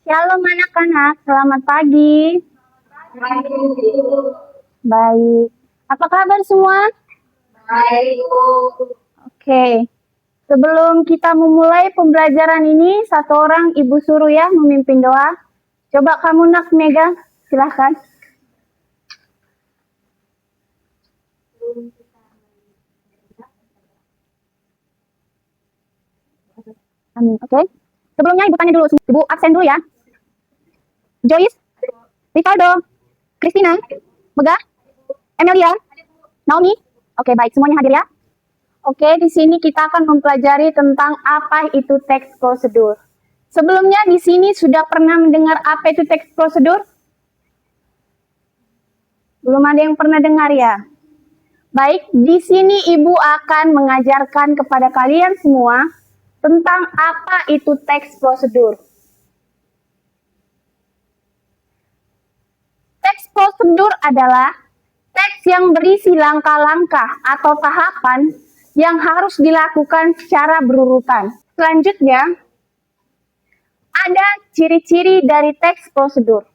Shalom anak-anak, selamat pagi. Baik. Apa kabar semua? Baik, Bu. Oke. Sebelum kita memulai pembelajaran ini, satu orang Ibu suruh ya memimpin doa. Coba kamu nak megang, silahkan. Amin. Oke. Sebelumnya Ibu tanya dulu, Ibu absen dulu ya. Joyce, Rivaldo, Christina, Mega, Emilia, Naomi. Oke, baik, semuanya hadir ya. Oke, di sini kita akan mempelajari tentang apa itu teks prosedur. Sebelumnya di sini sudah pernah mendengar apa itu teks prosedur? Belum ada yang pernah dengar ya? Baik, di sini Ibu akan mengajarkan kepada kalian semua tentang apa itu teks prosedur. Teks prosedur adalah teks yang berisi langkah-langkah atau tahapan yang harus dilakukan secara berurutan. Selanjutnya, ada ciri-ciri dari teks prosedur.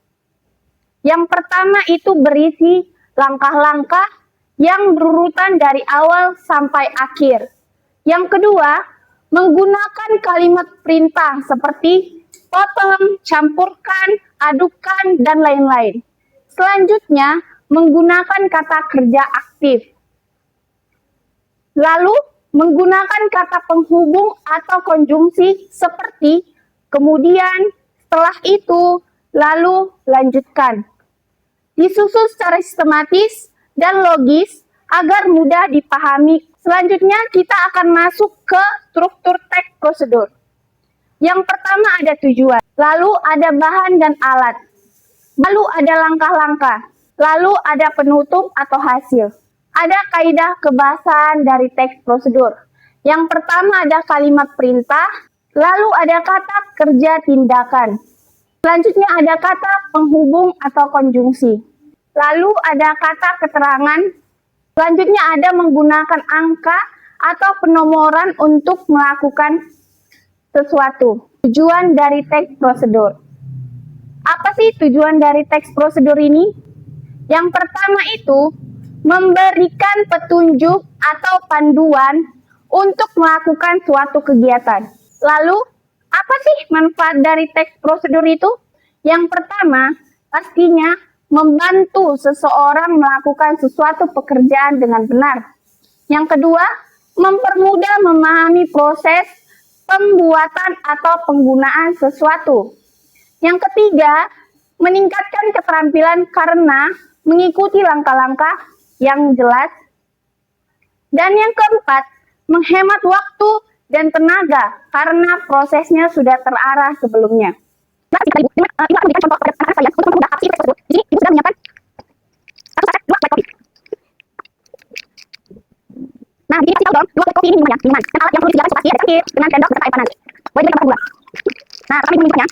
Yang pertama itu berisi langkah-langkah yang berurutan dari awal sampai akhir. Yang kedua, menggunakan kalimat perintah seperti potong, campurkan, adukkan, dan lain-lain. Selanjutnya, menggunakan kata kerja aktif. Lalu, menggunakan kata penghubung atau konjungsi seperti kemudian, setelah itu, lalu lanjutkan. Disusun secara sistematis dan logis agar mudah dipahami. Selanjutnya, kita akan masuk ke struktur teks prosedur. Yang pertama ada tujuan, lalu ada bahan dan alat, lalu ada langkah-langkah, lalu ada penutup atau hasil. Ada kaidah kebahasaan dari teks prosedur. Yang pertama ada kalimat perintah, lalu ada kata kerja tindakan. Selanjutnya ada kata penghubung atau konjungsi. Lalu ada kata keterangan. Selanjutnya ada menggunakan angka atau penomoran untuk melakukan sesuatu. Tujuan dari teks prosedur. Apa sih tujuan dari teks prosedur ini? Yang pertama itu memberikan petunjuk atau panduan untuk melakukan suatu kegiatan. Lalu, apa sih manfaat dari teks prosedur itu? Yang pertama, pastinya membantu seseorang melakukan sesuatu pekerjaan dengan benar. Yang kedua, mempermudah memahami proses pembuatan atau penggunaan sesuatu. Yang ketiga, meningkatkan keterampilan karena mengikuti langkah-langkah yang jelas. Dan yang keempat, menghemat waktu dan tenaga karena prosesnya sudah terarah sebelumnya. Nah, Ibu akan memberikan contoh kepada anak-anak kalian untuk mempermudah aksi teks tersebut. Jadi, Ibu sudah menyiapkan 1 slide 2 slide kopi. Nah, jadi kasih tahu dong, 2 slide kopi ini minumannya, minuman. Dan alat yang perlu disediakan pasti ada cangkir dengan sendok serta air panas. Boleh diberikan kepada gula. Nah, kami minumnya.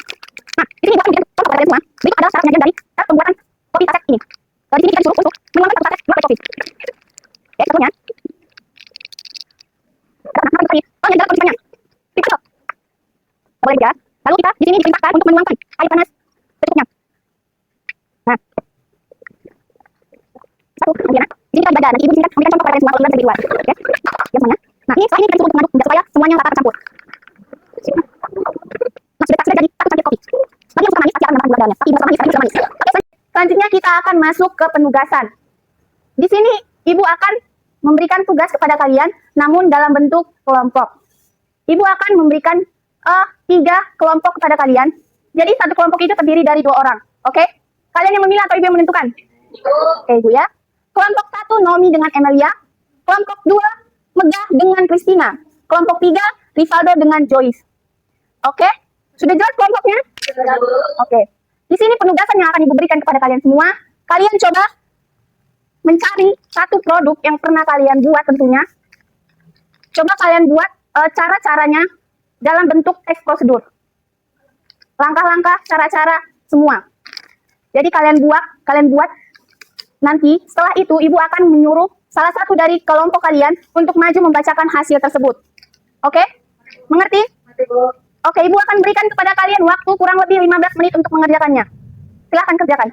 Nah, di sini Ibu akan memberikan contoh kepada kalian semua. Berikut adalah syarat penyajian dari cara pembuatan kopi saset ini. Di sini kita disuruh untuk menuangkan 1 saset 2 kopi. Oke, contohnya. Tolong yang dalam kondisinya. Boleh ya. Lalu kita di sini diperintahkan untuk menuangkan air panas secukupnya. Nah, 1, kemudian di sini kita dibaca. Nanti Ibu disini memberikan contoh kepada kalian semua kalau dari luar. Oke, ya semuanya. Nah, ini setelah ini kita disuruh untuk mengaduk supaya semuanya rata tercampur. Nah, sudah jadi 1 cangkir kopi. Bagi yang suka manis pasti akan menambahkan gula dalamnya. Tapi Ibu suka manis, tapi manis. Oke, selanjutnya kita akan masuk ke penugasan. Di sini Ibu akan memberikan tugas kepada kalian, namun dalam bentuk kelompok. Ibu akan memberikan 3 kelompok kepada kalian. Jadi 1 kelompok itu terdiri dari 2 orang. Oke? Kalian yang memilih atau Ibu yang menentukan? Oke, Ibu ya. Kelompok 1 Naomi dengan Emilia. Kelompok 2 Mega dengan Christina. Kelompok 3 Rivaldo dengan Joyce. Oke? Sudah jelas kelompoknya? Oke. Di sini penugasan yang akan Ibu berikan kepada kalian semua. Kalian coba mencari 1 produk yang pernah kalian buat tentunya. Coba kalian buat cara-caranya dalam bentuk teks prosedur. Langkah-langkah, cara-cara, semua. Jadi kalian buat, nanti setelah itu Ibu akan menyuruh salah satu dari kelompok kalian untuk maju membacakan hasil tersebut. Oke? Mengerti? Oke, Ibu akan berikan kepada kalian waktu kurang lebih 15 menit untuk mengerjakannya. Silahkan kerjakan.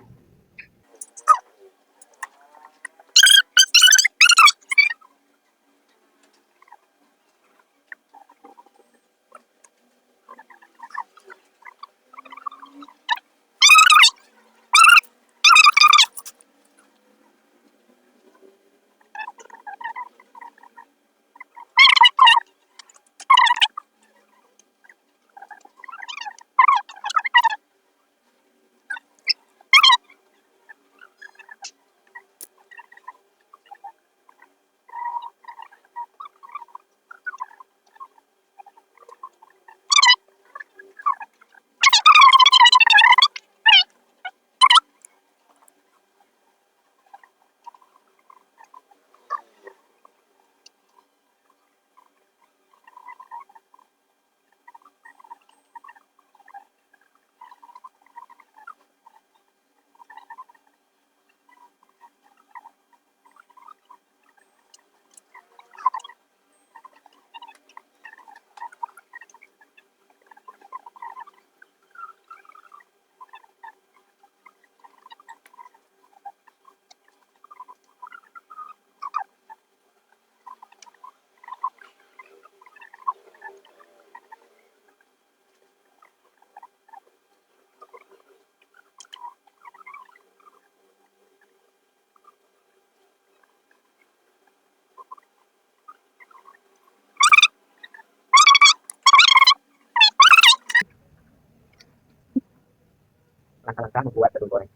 Langkah-langkah membuat telur goreng.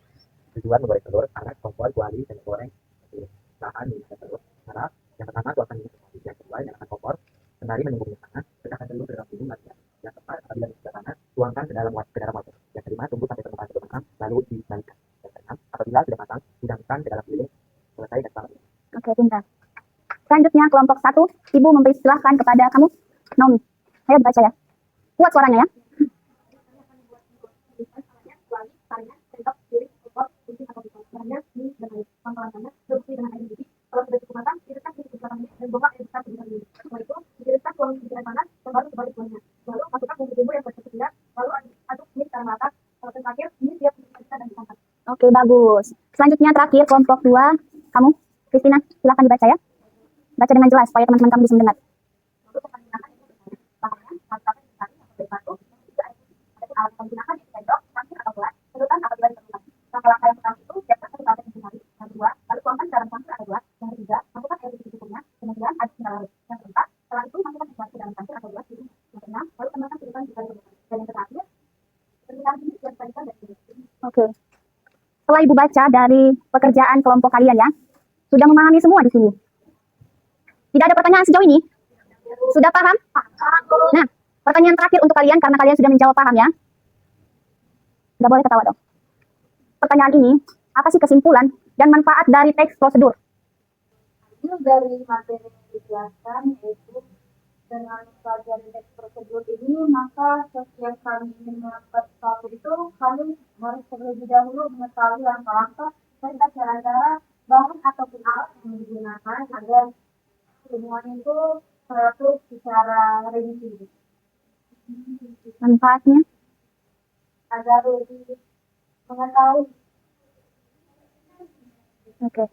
Tujuan menggoreng telur karena kompor, kuali, dan goreng bahan menggunakan telur. Cara yang pertama tuangkan minyak ke kuali, yang kedua nyalakan kompor, sembari menunggu minyak panas, letakkan telur ke dalam piring latihan. Yang keempat, apabila minyak sudah panas, tuangkan ke dalam wajan. Yang kelima, tunggu sampai permukaan telur matang, lalu dibalikkan. Yang keenam, apabila sudah matang, hidangkan ke dalam piring. Selesai dan selamat. Oke, pintar. Selanjutnya kelompok 1, Ibu mempersilahkan kepada kamu, Naomi. Ayo baca ya. Kuat suaranya ya. Oke, bagus. Selanjutnya terakhir kelompok 2, kamu, Christina, silahkan dibaca ya. Baca dengan jelas supaya teman-teman kamu bisa mendengar. Oke. Setelah Ibu baca dari pekerjaan kelompok kalian ya, sudah memahami semua di sini. Tidak ada pertanyaan sejauh ini? Sudah paham? Nah, pertanyaan terakhir untuk kalian karena kalian sudah menjawab paham ya. Tidak boleh ketawa dong. Pertanyaan ini, apa sih kesimpulan dan manfaat dari teks prosedur? Dari materi yang dijelaskan, yaitu dengan pelajari teks prosedur ini, maka setiap kami ingin melakukan sesuatu itu, kami harus terlebih dahulu mengetahui langkah-langkah serta cara-cara bahan ataupun alat yang digunakan agar semuanya itu teratur secara rinci. Manfaatnya? Agar lebih mengetahui. Oke.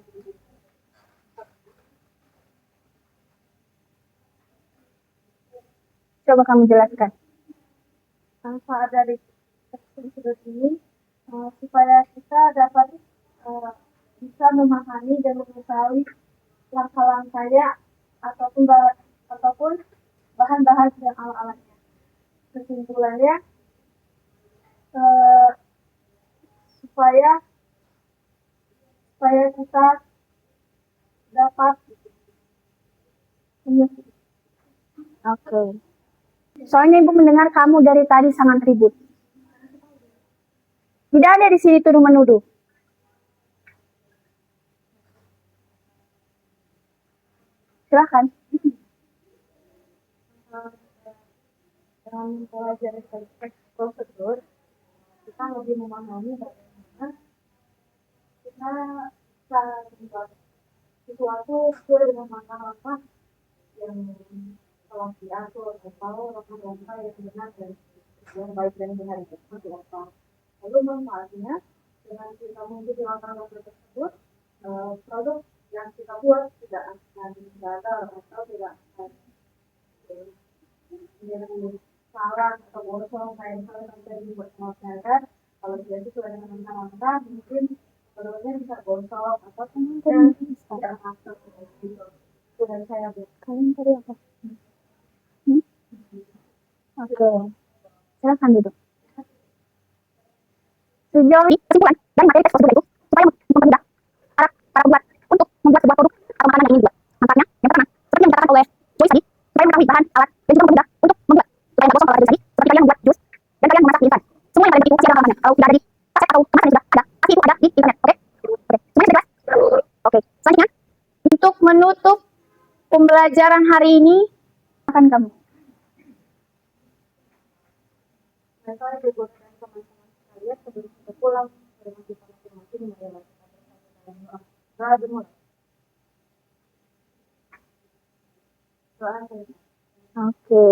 Coba kamu jelaskan. Manfaat dari teks prosedur ini supaya kita dapat bisa memahami dan mengetahui langkah-langkahnya ataupun bahan-bahan dan alat-alatnya. Kesimpulannya supaya kita dapat Oke. Soalnya Ibu mendengar kamu dari tadi sangat ribut. Tidak ada di sini tuduh-menuduh. Silahkan. dengan mempelajari teks prosedur, kita lebih memahami bagaimana kita bisa membuat sesuatu sesuai dengan langkah-langkah yang telah diatur atau langkah-langkah yang benar dan yang baik dan benar itu seperti apa. Lalu manfaatnya dengan kita mengikuti langkah-langkah tersebut, produk yang kita buat tidak akan gagal atau tidak akan menjadi salah atau bosan kayak misalnya terjadi buat masyarakat. Kalau dia sesuai dengan langkah-langkah, mungkin produknya bisa gosong atau kemudian tidak masuk gitu. Itu dari saya, Bu. Kalian tadi apa? Oke, silakan duduk. Sejauh ini kesimpulan dari materi teks prosedur itu supaya mempermudah para pembuat untuk membuat sebuah produk atau makanan yang ingin dibuat. Manfaatnya, yang pertama, seperti yang dikatakan oleh Joyce tadi, supaya mengetahui bahan, alat, dan juga mempermudah untuk membuat. Supaya tidak kosong kalau ada Joyce tadi, seperti kalian membuat jus dan kalian memasak di instan. Semua yang kalian beri itu pasti ada halamannya. Kalau tidak ada di kaset atau kemasan yang sudah ada, pasti itu ada di internet. Oke? Oke. Semuanya sudah jelas? Oke. Selanjutnya, untuk menutup pembelajaran hari ini, akan kamu. Nah, saya juga dengan teman-teman sekalian sebelum kita pulang ke rumah kita masing-masing, marilah kita bersama dalam doa. Doa dimulai. Doa saya. Oke.